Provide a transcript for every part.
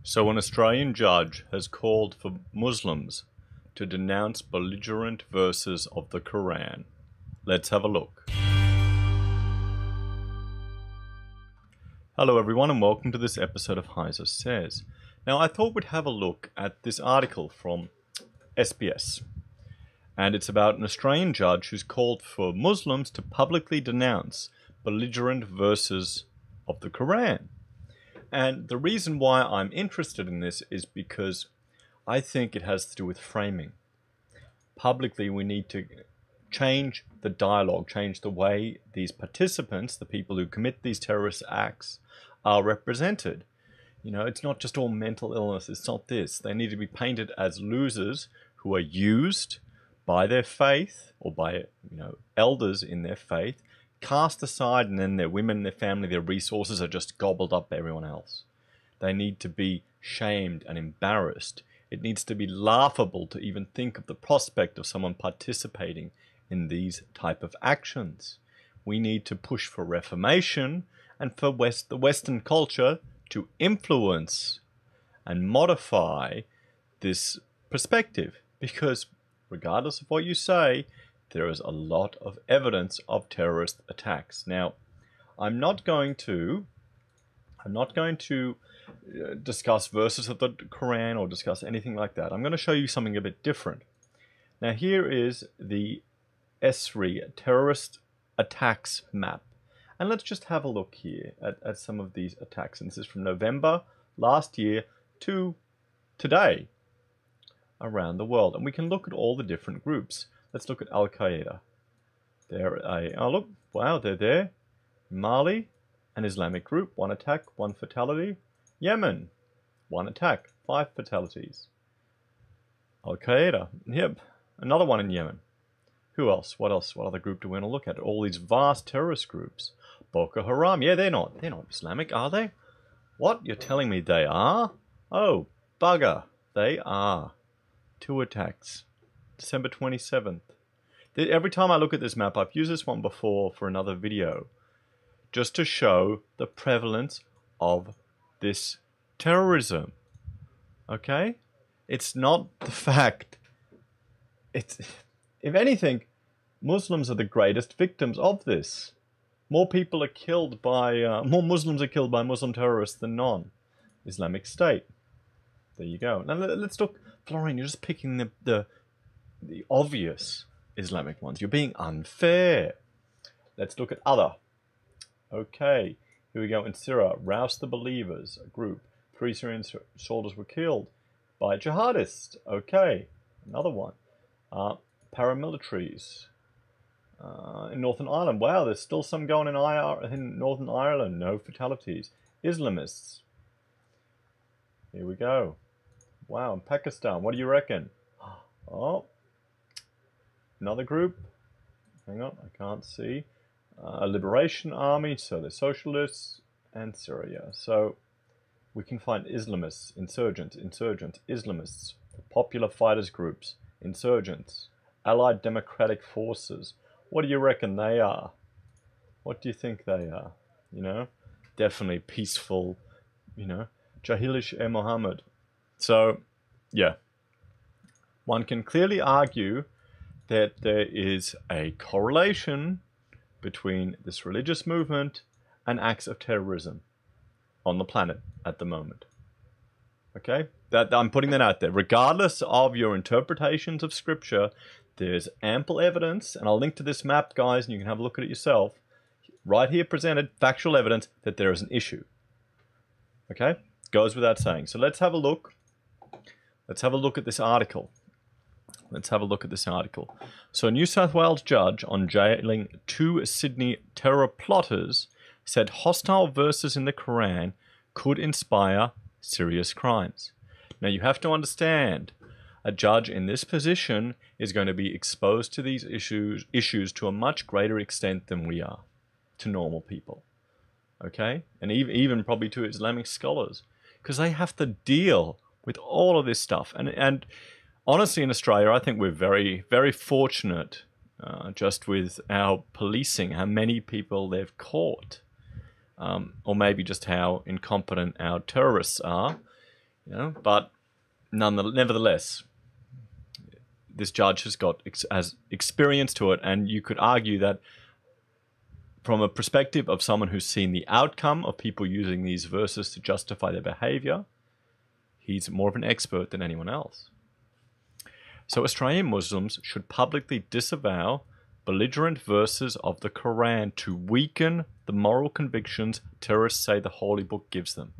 So an Australian judge has called for Muslims to denounce belligerent verses of the Koran. Let's have a look. Hello everyone and welcome to this episode of Heiser Says. Now I thought we'd have a look at this article from SBS. And it's about an Australian judge who's called for Muslims to publicly denounce belligerent verses of the Koran. And the reason why I'm interested in this is because I think it has to do with framing. Publicly, we need to change the dialogue, change the way these participants, the people who commit these terrorist acts, are represented. You know, it's not just all mental illness, it's not this. They need to be painted as losers who are used by their faith or by, elders in their faith, cast aside, and then their women, their family, their resources are just gobbled up by everyone else. They need to be shamed and embarrassed. It needs to be laughable to even think of the prospect of someone participating in these type of actions. We need to push for reformation and for the Western culture to influence and modify this perspective, because regardless of what you say, there is a lot of evidence of terrorist attacks. Now, I'm not going to discuss verses of the Quran or discuss anything like that. I'm going to show you something a bit different. Now, here is the ESRI terrorist attacks map. And let's just have a look here at some of these attacks. And this is from November last year to today around the world. And we can look at all the different groups. Let's look at Al-Qaeda. Look, wow, they're there. Mali, an Islamic group, 1 attack, 1 fatality. Yemen, 1 attack, 5 fatalities. Al-Qaeda, yep, another one in Yemen. Who else? What else? What other group do we want to look at? All these vast terrorist groups. Boko Haram, yeah, they're not Islamic, are they? What? You're telling me they are? Oh, bugger, they are. 2 attacks. December 27th. Every time I look at this map, I've used this one before for another video, just to show the prevalence of this terrorism. Okay? It's not the fact. If anything, Muslims are the greatest victims of this. More people are killed by, more Muslims are killed by Muslim terrorists than non-Islamic State. There you go. Now let's look. Florian, you're just picking the obvious Islamic ones. You're being unfair. Let's look at other. Okay, here we go. In Syria, Rouse the Believers, a group. 3 Syrian soldiers were killed by jihadists. Okay, another one. Paramilitaries in Northern Ireland. Wow, there's still some going in Northern Ireland. No fatalities. Islamists. Here we go. Wow, in Pakistan. What do you reckon? Oh, another group. Hang on, I can't see. A liberation army, so they're socialists, and Syria. So we can find Islamists, insurgents, Islamists, popular fighters groups, insurgents, allied democratic forces. What do you reckon they are? What do you think they are? Definitely peaceful, Jahilish-e-Mohammed. So, yeah. One can clearly argue that there is a correlation between this religious movement and acts of terrorism on the planet at the moment. Okay? I'm putting that out there. Regardless of your interpretations of scripture, there's ample evidence, and I'll link to this map, guys, and you can have a look at it yourself. Right here presented, factual evidence that there is an issue. Okay? Goes without saying. So let's have a look. Let's have a look at this article. So a New South Wales judge on jailing 2 Sydney terror plotters said hostile verses in the Quran could inspire serious crimes. Now you have to understand, a judge in this position is going to be exposed to these issues to a much greater extent than we are, to normal people. Okay? And even probably to Islamic scholars, because they have to deal with all of this stuff. And honestly, in Australia, I think we're very, very fortunate just with our policing, how many people they've caught, or maybe just how incompetent our terrorists are. But nevertheless, this judge has experience to it, and you could argue that from a perspective of someone who's seen the outcome of people using these verses to justify their behavior, he's more of an expert than anyone else. So Australian Muslims should publicly disavow belligerent verses of the Koran to weaken the moral convictions terrorists say the Holy Book gives them,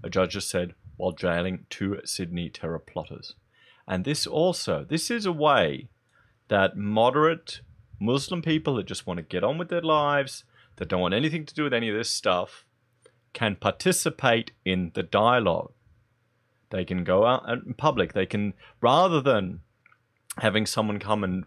a judge has said while jailing 2 Sydney terror plotters. And this is a way that moderate Muslim people that just want to get on with their lives, that don't want anything to do with any of this stuff, can participate in the dialogue. They can go out in public. They can, rather than having someone come and,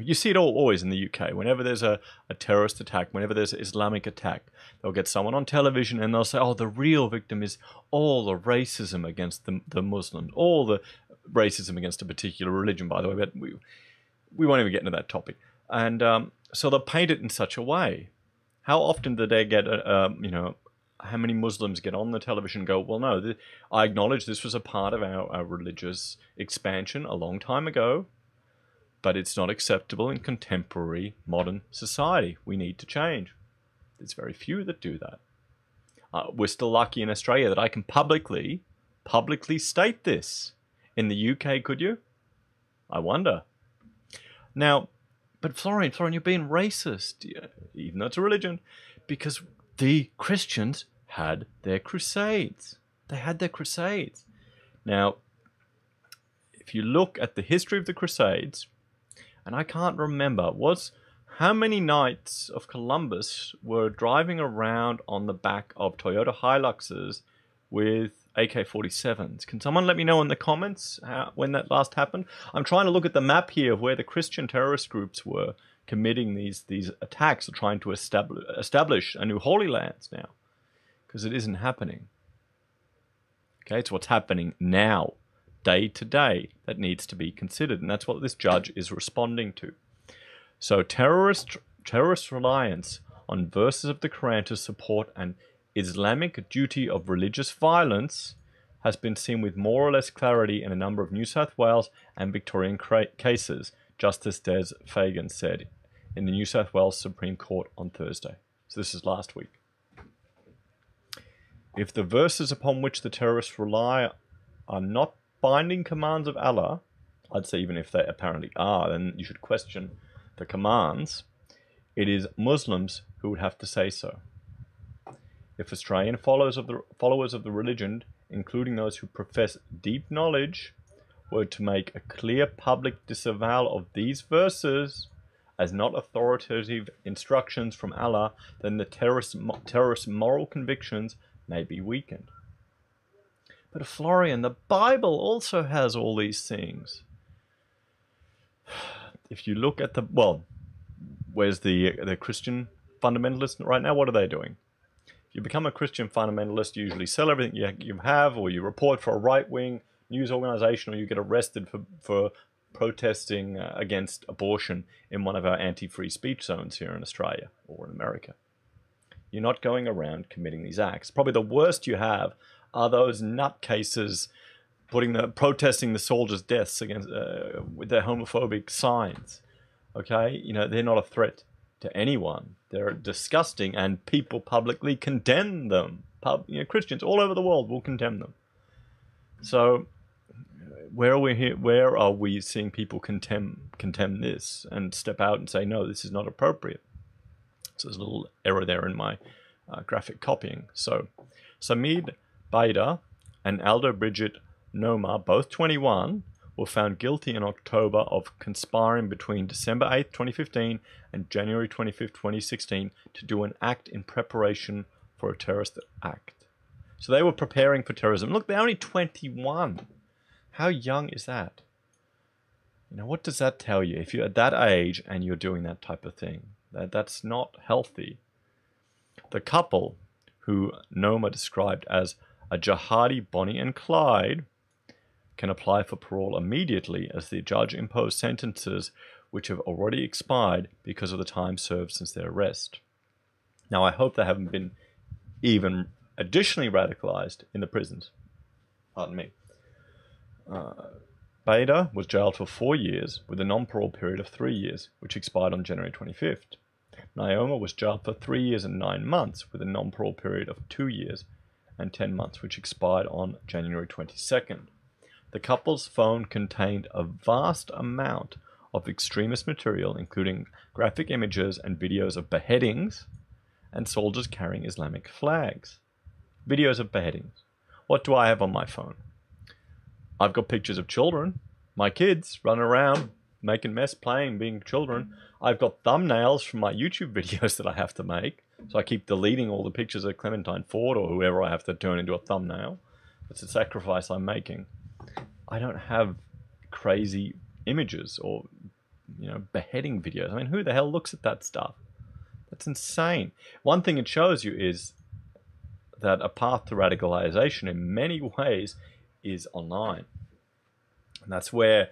you see it always in the UK. Whenever there's a terrorist attack, whenever there's an Islamic attack, they'll get someone on television and they'll say, oh, the real victim is all the racism against the Muslims, all the racism against a particular religion, by the way, but we won't even get into that topic. And so they'll paint it in such a way. How often do they get, how many Muslims get on the television and go, well, no, I acknowledge this was a part of our religious expansion a long time ago, but it's not acceptable in contemporary modern society. We need to change. There's very few that do that. We're still lucky in Australia that I can publicly state this. In the UK, could you? I wonder. Now, but Florian, you're being racist, even though it's a religion, because the Christians had their crusades. They had their crusades. Now, if you look at the history of the crusades, and I can't remember, how many knights of Columbus were driving around on the back of Toyota Hiluxes with AK-47s? Can someone let me know in the comments when that last happened? I'm trying to look at the map here of where the Christian terrorist groups were committing these attacks, or trying to establish a new Holy Lands now, because it isn't happening. Okay, it's what's happening now, day to day, that needs to be considered, and that's what this judge is responding to. So terrorist reliance on verses of the Quran to support an Islamic duty of religious violence has been seen with more or less clarity in a number of New South Wales and Victorian cases, Justice Des Fagan said in the New South Wales Supreme Court on Thursday. So this is last week. If the verses upon which the terrorists rely are not binding commands of Allah, I'd say even if they apparently are, then you should question the commands. It is Muslims who would have to say so. If Australian followers of the religion, including those who profess deep knowledge, were to make a clear public disavowal of these verses as not authoritative instructions from Allah, then the terrorist moral convictions may be weakened. But Florian, the Bible also has all these things. If you look at where's the Christian fundamentalists right now? What are they doing? If you become a Christian fundamentalist, you usually sell everything you have, or you report for a right-wing news organization, or you get arrested for protesting against abortion in one of our anti-free speech zones here in Australia or in America. You're not going around committing these acts. Probably the worst you have are those nutcases protesting the soldiers' deaths against with their homophobic signs. Okay, they're not a threat to anyone. They're disgusting, and people publicly condemn them. Christians all over the world will condemn them. So, where are we seeing people condemn this and step out and say, no, this is not appropriate? So there's a little error there in my graphic copying. So, Samid Baida and Aldo Bridget Noma, both 21, were found guilty in October of conspiring between December 8th, 2015 and January 25th, 2016 to do an act in preparation for a terrorist act. So they were preparing for terrorism. Look, they're only 21. How young is that? What does that tell you? If you're at that age and you're doing that type of thing, that's not healthy. The couple, who Noma described as a jihadi Bonnie and Clyde, can apply for parole immediately, as the judge imposed sentences which have already expired because of the time served since their arrest. Now, I hope they haven't been even additionally radicalized in the prisons. Pardon me. Beta was jailed for 4 years with a non-parole period of 3 years, which expired on January 25th. Naoma was jailed for 3 years and 9 months with a non-parole period of 2 years and 10 months, which expired on January 22nd. The couple's phone contained a vast amount of extremist material, including graphic images and videos of beheadings and soldiers carrying Islamic flags. Videos of beheadings. What do I have on my phone? I've got pictures of children, my kids running around, making mess, playing, being children. I've got thumbnails from my YouTube videos that I have to make. So I keep deleting all the pictures of Clementine Ford or whoever I have to turn into a thumbnail. It's a sacrifice I'm making. I don't have crazy images or, beheading videos. I mean, who the hell looks at that stuff? That's insane. One thing it shows you is that a path to radicalization in many ways is online. And that's where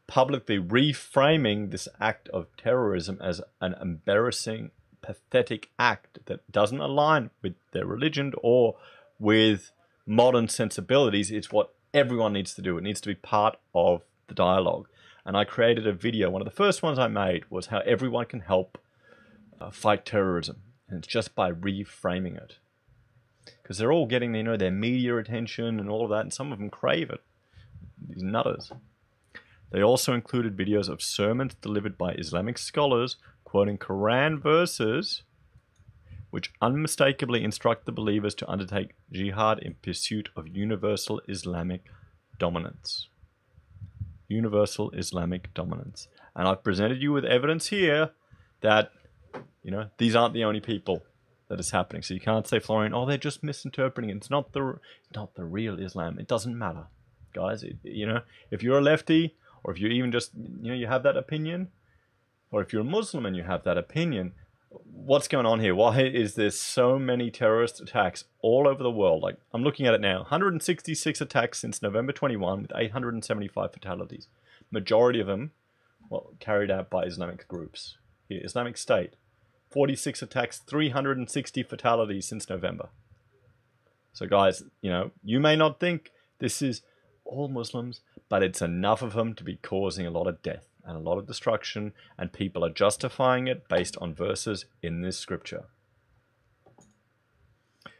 publicly reframing this act of terrorism as an embarrassing, pathetic act that doesn't align with their religion or with modern sensibilities is what everyone needs to do. It needs to be part of the dialogue. And I created a video. One of the first ones I made was how everyone can help fight terrorism. And it's just by reframing it. Because they're all getting, their media attention and all of that, and some of them crave it. These nutters. They also included videos of sermons delivered by Islamic scholars quoting Koran verses which unmistakably instruct the believers to undertake jihad in pursuit of universal Islamic dominance. Universal Islamic dominance. And I've presented you with evidence here that, these aren't the only people that is happening. So you can't say, Florian, they're just misinterpreting it. It's not the real Islam. It doesn't matter, guys. If you're a lefty, or if you even just, you have that opinion, or if you're a Muslim and you have that opinion, what's going on here? Why is there so many terrorist attacks all over the world? Like, I'm looking at it now. 166 attacks since November 21 with 875 fatalities. Majority of them, carried out by Islamic groups. Here, Islamic State. 46 attacks, 360 fatalities since November. So guys, you may not think this is all Muslims, but it's enough of them to be causing a lot of death and a lot of destruction, and people are justifying it based on verses in this scripture.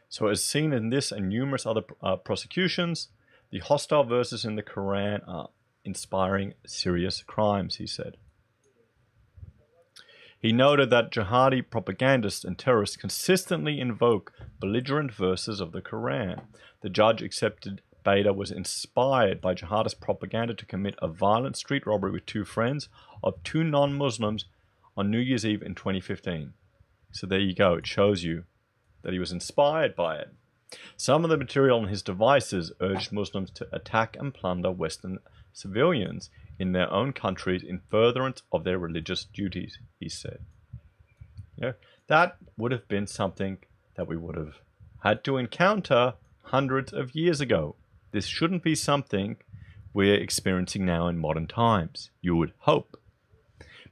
So as seen in this and numerous other prosecutions, the hostile verses in the Quran are inspiring serious crimes, he said. He noted that jihadi propagandists and terrorists consistently invoke belligerent verses of the Quran. The judge accepted Beta was inspired by jihadist propaganda to commit a violent street robbery with 2 friends of 2 non-Muslims on New Year's Eve in 2015. So there you go. It shows you that he was inspired by it. Some of the material on his devices urged Muslims to attack and plunder Western civilians in their own countries in furtherance of their religious duties, he said. That would have been something that we would have had to encounter hundreds of years ago. This shouldn't be something we're experiencing now in modern times, you would hope.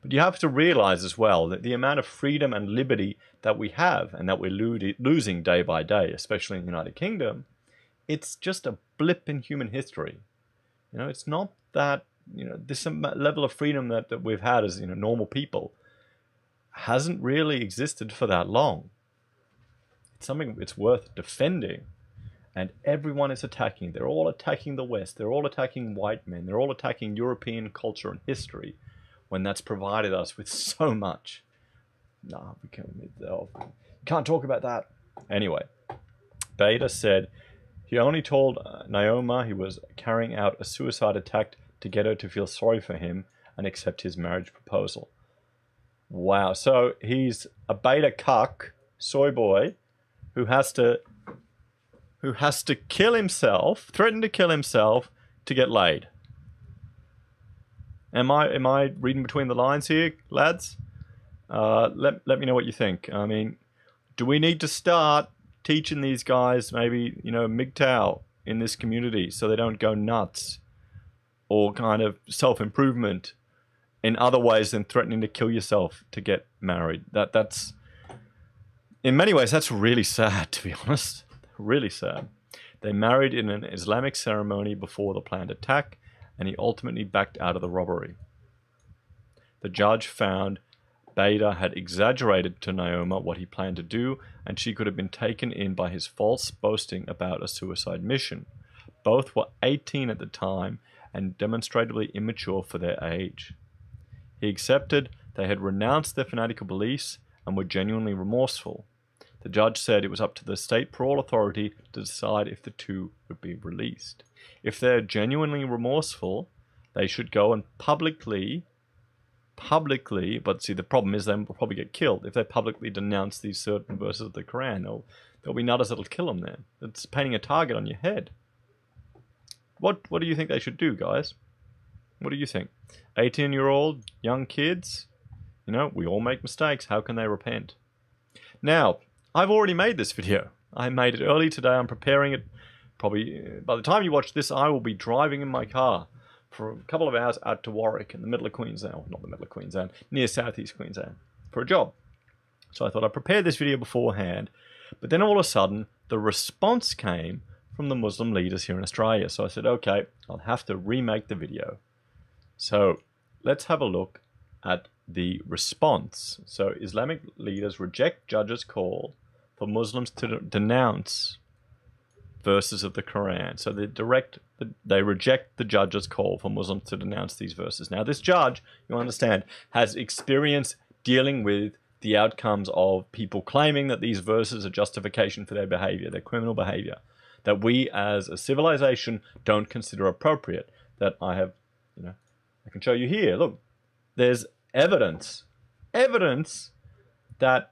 But you have to realize as well that the amount of freedom and liberty that we have and that we're losing day by day, especially in the United Kingdom, it's just a blip in human history. It's not that, this level of freedom that we've had as, normal people hasn't really existed for that long. It's something it's worth defending. And everyone is attacking. They're all attacking the West. They're all attacking white men. They're all attacking European culture and history when that's provided us with so much. No, we can't talk about that. Anyway, Beta said he only told Naoma he was carrying out a suicide attack to get her to feel sorry for him and accept his marriage proposal. Wow. So he's a beta cuck, soy boy, who has to kill himself, threaten to kill himself to get laid. Am I reading between the lines here, lads? Let me know what you think. I mean, do we need to start teaching these guys maybe, MGTOW in this community so they don't go nuts, or kind of self-improvement in other ways than threatening to kill yourself to get married? That's in many ways that's really sad, to be honest. Really sad. They married in an Islamic ceremony before the planned attack, and he ultimately backed out of the robbery. The judge found Bader had exaggerated to Naoma what he planned to do, and she could have been taken in by his false boasting about a suicide mission. Both were 18 at the time and demonstrably immature for their age. He accepted they had renounced their fanatical beliefs and were genuinely remorseful. The judge said it was up to the state parole authority to decide if the two would be released. If they're genuinely remorseful, they should go and publicly, but see, the problem is they'll probably get killed. If they publicly denounce these certain verses of the Koran, there'll be nutters that'll kill them then. It's painting a target on your head. What do you think they should do, guys? What do you think? 18-year-old young kids? You know, we all make mistakes. How can they repent? Now, I've already made this video. I made it early today. I'm preparing it. Probably by the time you watch this, I will be driving in my car for a couple of hours out to Warwick in the middle of Queensland. Well, not the middle of Queensland, near southeast Queensland, for a job. So I thought I'd prepare this video beforehand. But then all of a sudden, the response came from the Muslim leaders here in Australia. So I said, okay, I'll have to remake the video. So let's have a look at the response. So Islamic leaders reject judge's call for Muslims to denounce verses of the Quran. So they reject the judge's call for Muslims to denounce these verses. Now this judge, you understand, has experience dealing with the outcomes of people claiming that these verses are justification for their behavior, their criminal behavior, that we as a civilization don't consider appropriate. That I have, I can show you here. Look, there's evidence that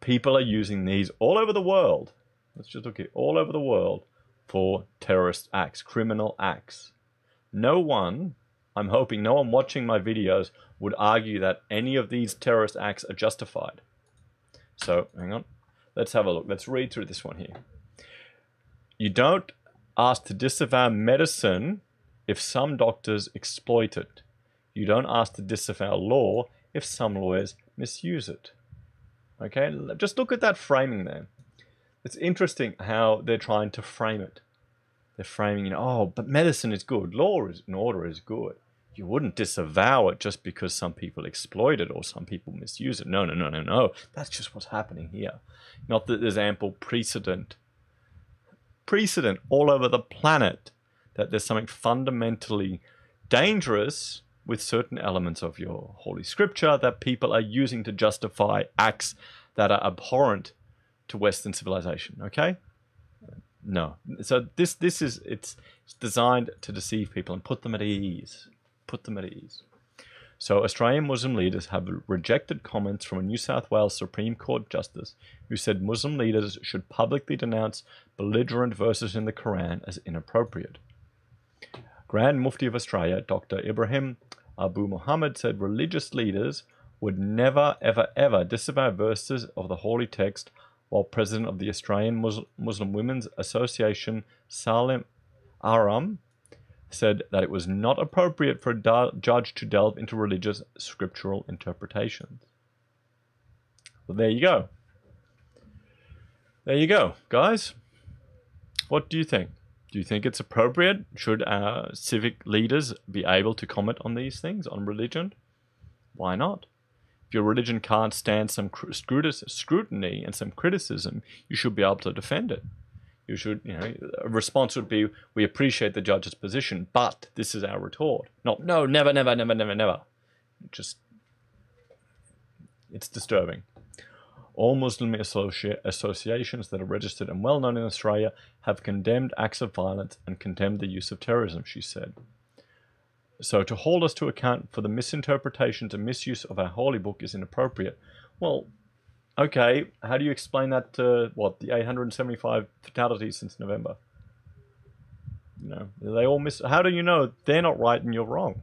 people are using these all over the world. Let's just look at all over the world for terrorist acts, criminal acts. No one, I'm hoping no one watching my videos would argue that any of these terrorist acts are justified. So, hang on. Let's have a look. Let's read through this one here. You don't ask to disavow medicine if some doctors exploit it. You don't ask to disavow law if some lawyers misuse it. Okay, just look at that framing there. It's interesting how they're trying to frame it. They're framing, oh, but medicine is good. Law and order is good. You wouldn't disavow it just because some people exploit it or some people misuse it. No. That's just what's happening here. Not that there's ample precedent all over the planet that there's something fundamentally dangerous with certain elements of your holy scripture that people are using to justify acts that are abhorrent to Western civilization. Okay? No. So it's designed to deceive people and put them at ease. So Australian Muslim leaders have rejected comments from a New South Wales Supreme Court justice who said Muslim leaders should publicly denounce belligerent verses in the Quran as inappropriate. Grand Mufti of Australia, Dr. Ibrahim Abu Muhammad, said religious leaders would never, ever disavow verses of the holy text, while president of the Australian Muslim Women's Association, Salim Aram, said that it was not appropriate for a judge to delve into religious scriptural interpretations. Well, there you go. There you go, guys. What do you think? Do you think it's appropriate? Should our civic leaders be able to comment on these things, on religion? Why not? If your religion can't stand some scrutiny and some criticism, you should be able to defend it. You should, a response would be, we appreciate the judge's position, but this is our retort. Not, no, never. It's disturbing. All Muslim associations that are registered and well known in Australia have condemned acts of violence and condemned the use of terrorism, she said. So to hold us to account for the misinterpretations and misuse of our holy book is inappropriate. Well, okay, how do you explain that to, the 875 fatalities since November? They all how do you know they're not right and you're wrong?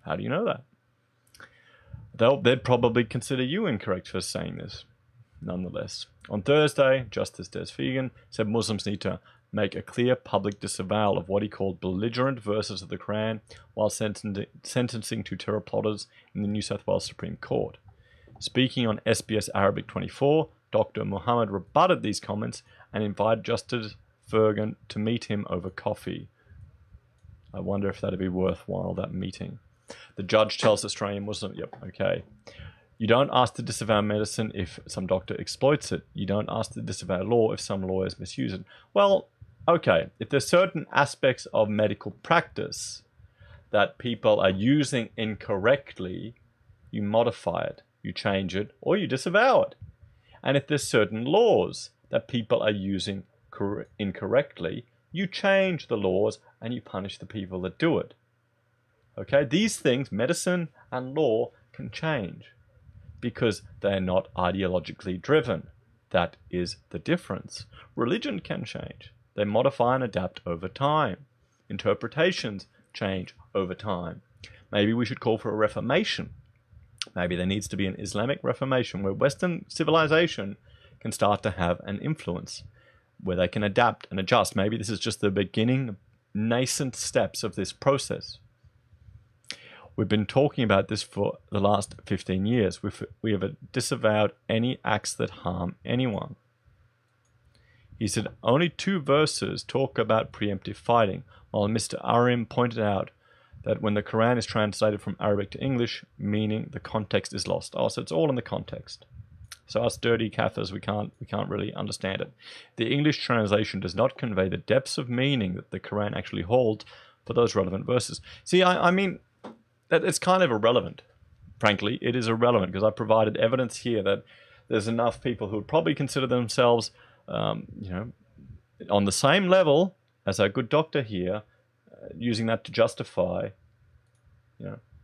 How do you know that? They'd probably consider you incorrect for saying this. Nonetheless, on Thursday, Justice Des Fegan said Muslims need to make a clear public disavowal of what he called belligerent verses of the Quran while sentencing to terror plotters in the New South Wales Supreme Court. Speaking on SBS Arabic 24, Dr. Muhammad rebutted these comments and invited Justice Fergan to meet him over coffee. I wonder if that'd be worthwhile, that meeting. The judge tells Australian Muslim, yep, okay. You don't ask to disavow medicine if some doctor exploits it. You don't ask to disavow law if some lawyers misuse it. Well, okay, if there's certain aspects of medical practice that people are using incorrectly, you modify it, you change it, or you disavow it. And if there's certain laws that people are using incorrectly, you change the laws and you punish the people that do it. Okay, these things, medicine and law, can change because they're not ideologically driven. That is the difference. Religion can change. They modify and adapt over time. Interpretations change over time. Maybe we should call for a reformation. Maybe there needs to be an Islamic reformation where Western civilization can start to have an influence, where they can adapt and adjust. Maybe this is just the beginning, nascent steps of this process. We've been talking about this for the last 15 years. We have disavowed any acts that harm anyone. He said only 2 verses talk about preemptive fighting, while Mr. Arim pointed out that when the Quran is translated from Arabic to English, meaning the context is lost. Oh, so it's all in the context. So us dirty Kafirs, we can't really understand it. The English translation does not convey the depths of meaning that the Quran actually holds for those relevant verses. See, I mean, that it's kind of irrelevant. Frankly, it is irrelevant because I provided evidence here that there's enough people who would probably consider themselves, on the same level as our good doctor here, using that to justify,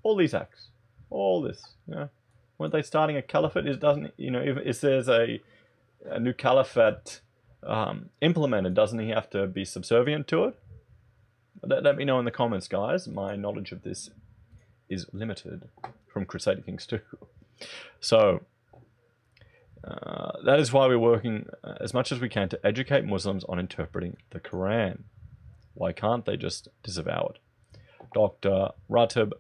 all these acts, all this, Weren't they starting a caliphate? If there's a new caliphate implemented, doesn't he have to be subservient to it? Let me know in the comments, guys. My knowledge of this is limited from Crusader Kings 2. So, that is why we're working as much as we can to educate Muslims on interpreting the Quran. Why can't they just disavow it? Dr. Ratib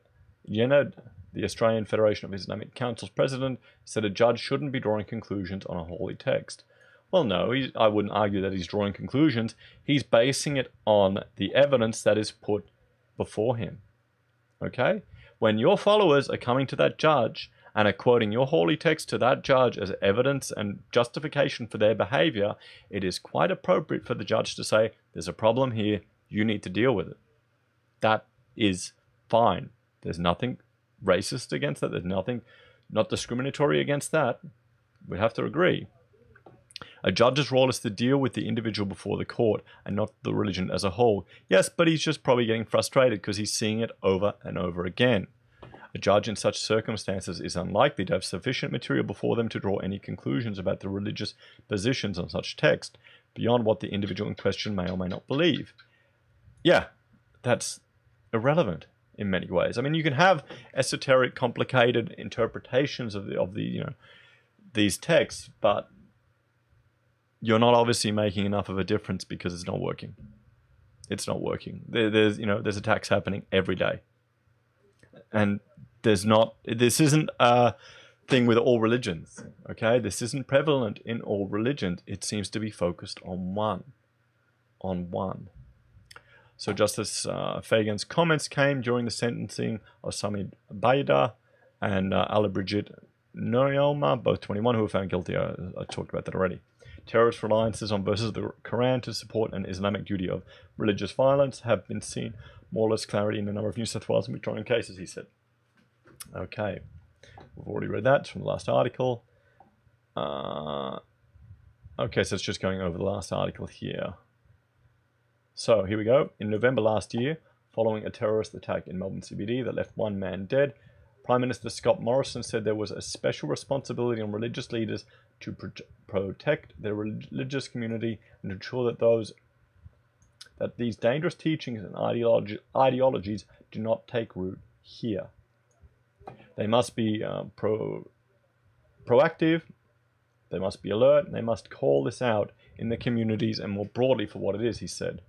Yenad, the Australian Federation of Islamic Council's president, said a judge shouldn't be drawing conclusions on a holy text. Well, no, I wouldn't argue that he's drawing conclusions. He's basing it on the evidence that is put before him. Okay? When your followers are coming to that judge and are quoting your holy text to that judge as evidence and justification for their behavior, it is quite appropriate for the judge to say, there's a problem here, you need to deal with it. That is fine. There's nothing racist against that. There's nothing not discriminatory against that. We have to agree. A judge's role is to deal with the individual before the court and not the religion as a whole. Yes, but he's just probably getting frustrated because he's seeing it over and over again. A judge in such circumstances is unlikely to have sufficient material before them to draw any conclusions about the religious positions on such text, beyond what the individual in question may or may not believe. Yeah, that's irrelevant in many ways. I mean, you can have esoteric, complicated interpretations of these texts, but you're not obviously making enough of a difference because it's not working. It's not working. There's attacks happening every day, and this isn't a thing with all religions. Okay, this isn't prevalent in all religions. It seems to be focused on one. So Justice Fagan's comments came during the sentencing of Samid Baida and Ala Bridget Noyoma, both 21, who were found guilty. I talked about that already. Terrorist reliances on verses of the Quran to support an Islamic duty of religious violence have been seen more or less clarity in a number of New South Wales and Victorian cases, he said. Okay, we've already read that from the last article. Okay, so it's just going over the last article here. So here we go. In November last year, following a terrorist attack in Melbourne CBD that left 1 man dead, Prime Minister Scott Morrison said there was a special responsibility on religious leaders to protect their religious community and to ensure that these dangerous teachings and ideologies do not take root here. They must be proactive, they must be alert, and they must call this out in the communities and more broadly for what it is, he said.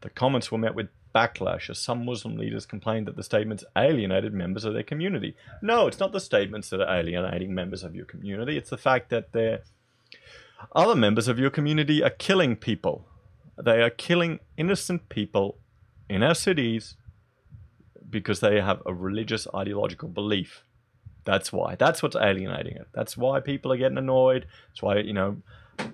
The comments were met with backlash as some Muslim leaders complained that the statements alienated members of their community. No, it's not the statements that are alienating members of your community. It's the fact that other members of your community are killing people. They are killing innocent people in our cities because they have a religious ideological belief. That's why. That's what's alienating it. That's why people are getting annoyed. That's why, you know,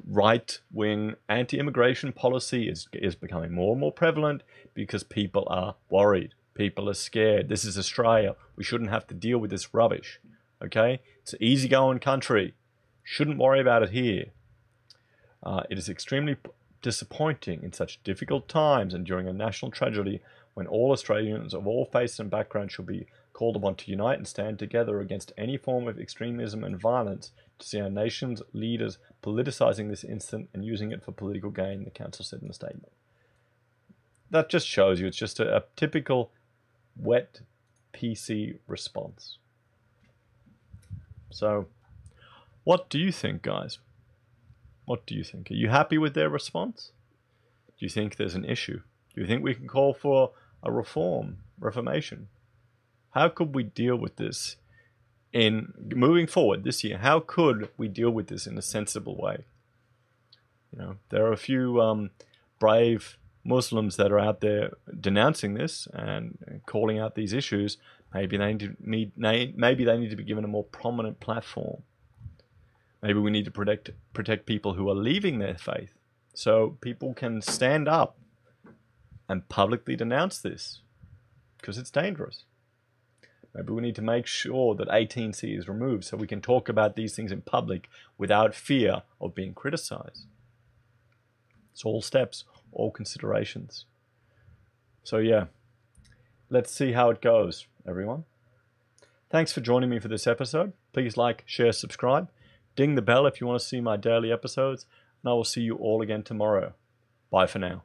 right-wing anti-immigration policy is becoming more and more prevalent, because people are worried. People are scared. This is Australia. We shouldn't have to deal with this rubbish. Okay? It's an easygoing country. Shouldn't worry about it here. It is extremely disappointing in such difficult times and during a national tragedy when all Australians of all faiths and backgrounds should be called upon to unite and stand together against any form of extremism and violence, to see our nation's leaders politicising this incident and using it for political gain, the council said in a statement. That just shows you it's just a typical wet PC response. So, what do you think, guys? What do you think? Are you happy with their response? Do you think there's an issue? Do you think we can call for a reformation? How could we deal with this in moving forward this year? How could we deal with this in a sensible way? You know, there are a few brave Muslims that are out there denouncing this and calling out these issues. Maybe they need to be given a more prominent platform. Maybe we need to protect people who are leaving their faith, so people can stand up and publicly denounce this, because it's dangerous. Maybe we need to make sure that 18C is removed so we can talk about these things in public without fear of being criticized. It's all steps, all considerations. So yeah, let's see how it goes, everyone. Thanks for joining me for this episode. Please like, share, subscribe. Ding the bell if you want to see my daily episodes, and I will see you all again tomorrow. Bye for now.